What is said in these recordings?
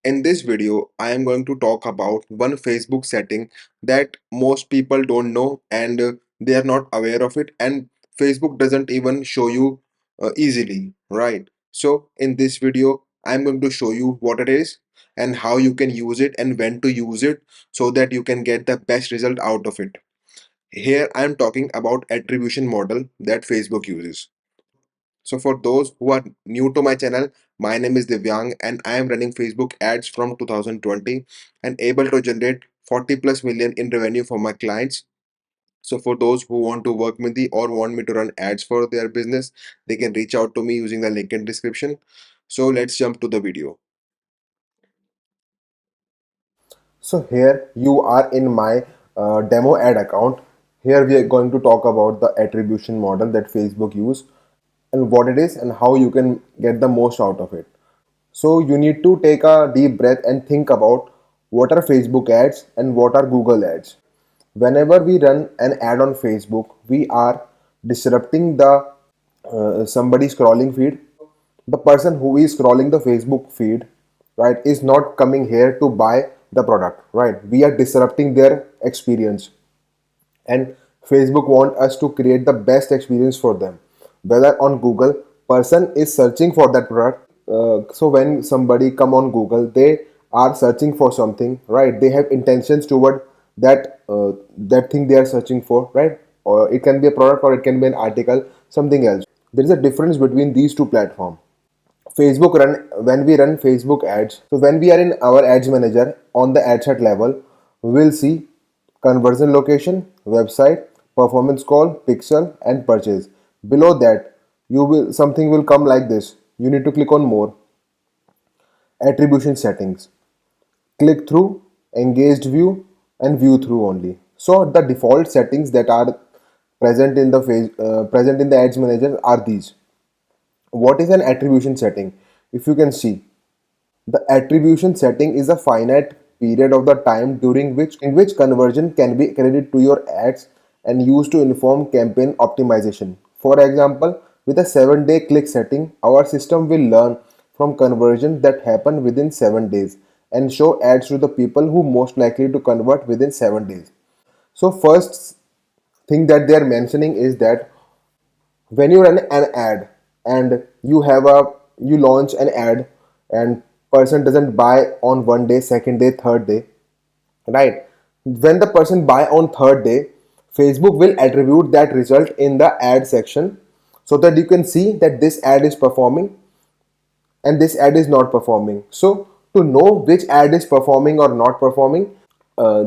In this video, I am going to talk about one Facebook setting that most people don't know and they are not aware of it, and Facebook doesn't even show you easily, right? So, in this video, I'm going to show you what it is and how you can use it and when to use it so that you can get the best result out of it. Here, I am talking about attribution model that Facebook uses. So for those who are new to my channel, my name is Divyang and I am running Facebook ads from 2020 and able to generate 40 plus million in revenue for my clients. So for those who want to work with me or want me to run ads for their business, they can reach out to me using the link in description. So let's jump to the video. So here you are in my demo ad account. Here we are going to talk about the attribution model that Facebook use and what it is and how you can get the most out of it. So you need to take a deep breath and think about what are Facebook ads and what are Google ads. Whenever we run an ad on Facebook, we are disrupting the somebody scrolling feed. The person who is scrolling the Facebook feed, right, is not coming here to buy the product, right? We are disrupting their experience, and Facebook want us to create the best experience for them. Whether on Google, person is searching for that product. So when somebody come on Google, they are searching for something, right? They have intentions toward that thing they are searching for, right? Or it can be a product or it can be an article, something else. There is a difference between these two platforms. Facebook run When we run Facebook ads, so when we are in our ads manager on the ad set level, we will see conversion location, website, performance call, pixel, and purchase. Below that, you will something will come like this. You need to click on more, attribution settings, click through, engaged view, and view through only. So the default settings that are present in the ads manager are these. What is an attribution setting? If you can see, the attribution setting is a finite period of the time during which in which conversion can be credited to your ads and used to inform campaign optimization. For example, with a 7-day click setting, our system will learn from conversion that happen within 7 days and show ads to the people who most likely to convert within 7 days. So first thing that they are mentioning is that when you run an ad and you launch an ad and person doesn't buy on 1 day, second day, third day, right? When the person buy on third day, Facebook will attribute that result in the ad section so that you can see that this ad is performing and this ad is not performing. So to know which ad is performing or not performing,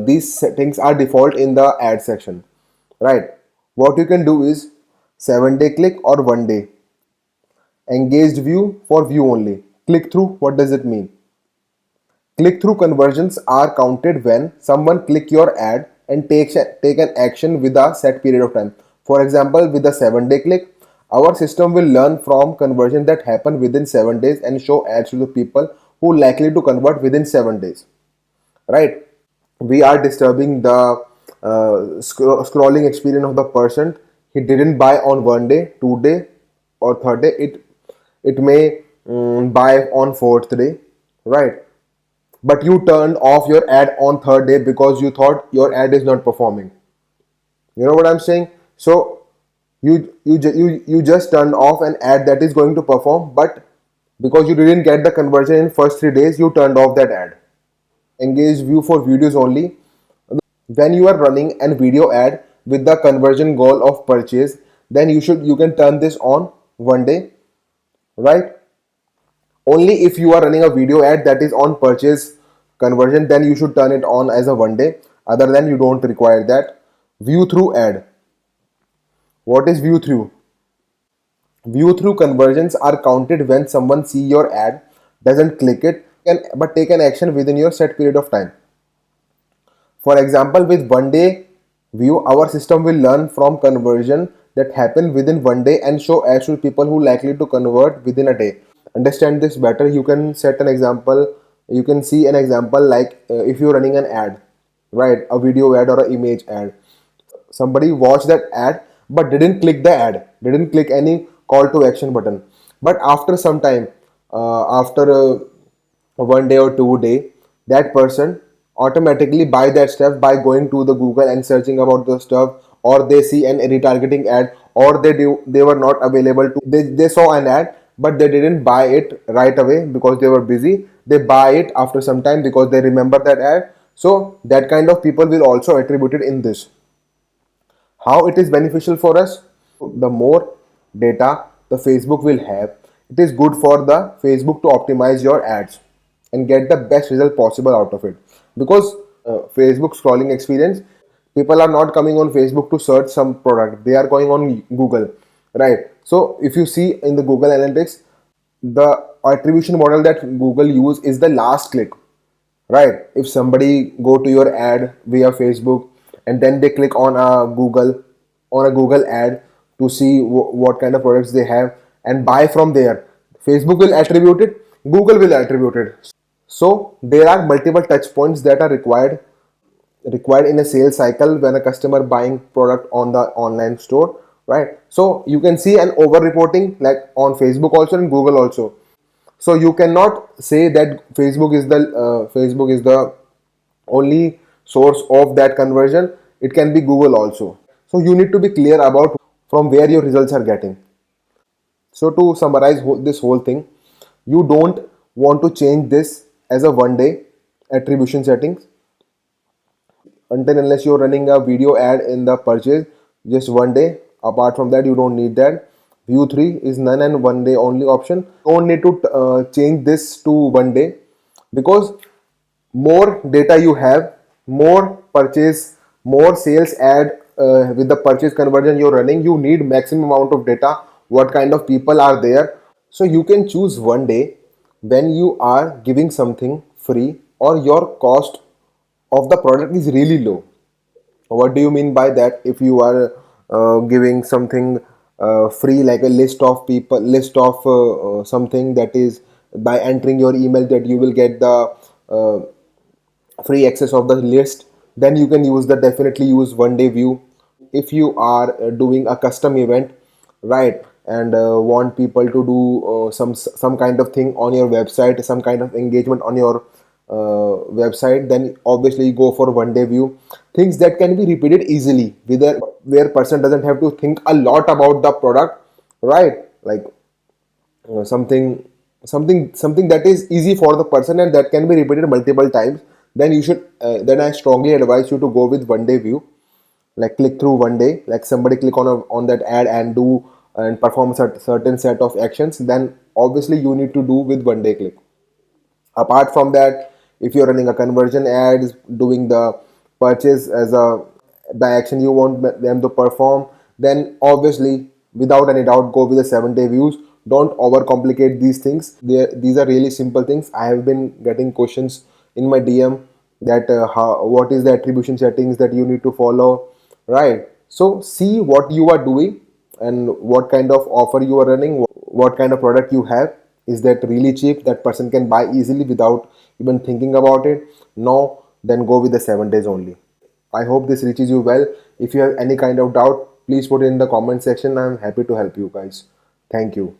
these settings are default in the ad section, right? What you can do is 7-day click or 1 day. Engaged view for view only. Click through, what does it mean? Click through conversions are counted when someone click your ad and take an action with a set period of time. For example, with a 7-day click, our system will learn from conversion that happen within 7 days and show ads to the people who likely to convert within 7 days, right? We are disturbing the scrolling experience of the person. He didn't buy on 1 day, 2 day, or third day. It may buy on fourth day, right? But you turned off your ad on third day because you thought your ad is not performing. You know what I'm saying? So you just turned off an ad that is going to perform, but because you didn't get the conversion in first 3 days, you turned off that ad. Engaged view for videos only. When you are running a video ad with the conversion goal of purchase, then you can turn this on 1 day, right? Only if you are running a video ad that is on purchase conversion, then you should turn it on as a 1 day. Other than you don't require that. View through ad. What is view through? View through conversions are counted when someone see your ad, doesn't click it, but take an action within your set period of time. For example, with 1 day view, our system will learn from conversion that happen within 1 day and show ads to people who likely to convert within a day. Understand this better, you can set an example. You can see an example like if you're running an ad, right? A video ad or an image ad. Somebody watched that ad but didn't click the ad, didn't click any call to action button. But after some time, after 1 day or 2 day, that person automatically buy that stuff by going to the Google and searching about the stuff, or they see an retargeting ad, or they were not available to, they saw an ad but they didn't buy it right away because they were busy. They buy it after some time because they remember that ad. So that kind of people will also attribute it in this. How it is beneficial for us? The more data the Facebook will have, it is good for the Facebook to optimize your ads and get the best result possible out of it. Because Facebook scrolling experience, people are not coming on Facebook to search some product, they are going on Google, right? So if you see in the Google Analytics, the attribution model that Google use is the last click, right? If somebody go to your ad via Facebook and then they click on a Google ad to see what kind of products they have and buy from there, Facebook will attribute it, Google will attribute it. So there are multiple touch points that are required in a sales cycle when a customer buying product on the online store, right? So you can see an over reporting like on Facebook also and Google also. So you cannot say that Facebook is the only source of that conversion. It can be Google also. So you need to be clear about from where your results are getting. So to summarize this whole thing, you don't want to change this as a 1 day attribution settings until unless you're running a video ad in the purchase just 1 day. Apart from that, you don't need that. View 3 is none and 1 day only option. Don't need to change this to 1 day, because more data you have, more purchase, more sales ad with the purchase conversion you're running, you need maximum amount of data, what kind of people are there. So you can choose 1 day when you are giving something free or your cost of the product is really low. What do you mean by that? If you are giving something free, like a list of people, list of something that is by entering your email that you will get the free access of the list, then you can use the definitely use 1 day view. If you are doing a custom event, right, and want people to do some kind of thing on your website, some kind of engagement on your website, then obviously you go for 1 day view. Things that can be repeated easily, where person doesn't have to think a lot about the product, right? Like something that is easy for the person and that can be repeated multiple times, then you should then I strongly advise you to go with 1 day view. Like click through 1 day, like somebody click on that ad and do and perform a certain set of actions, then obviously you need to do with 1 day click. Apart from that, if you're running a conversion ads, doing the purchase as a the action you want them to perform, then obviously without any doubt go with the 7 day views. Don't overcomplicate these things. These are really simple things. I have been getting questions in my DM that what is the attribution settings that you need to follow, right? So see what you are doing and what kind of offer you are running, what kind of product you have. Is that really cheap that person can buy easily without even thinking about it? No, then go with the 7 days only. I hope this reaches you well. If you have any kind of doubt, please put it in the comment section. I'm happy to help you guys. Thank you.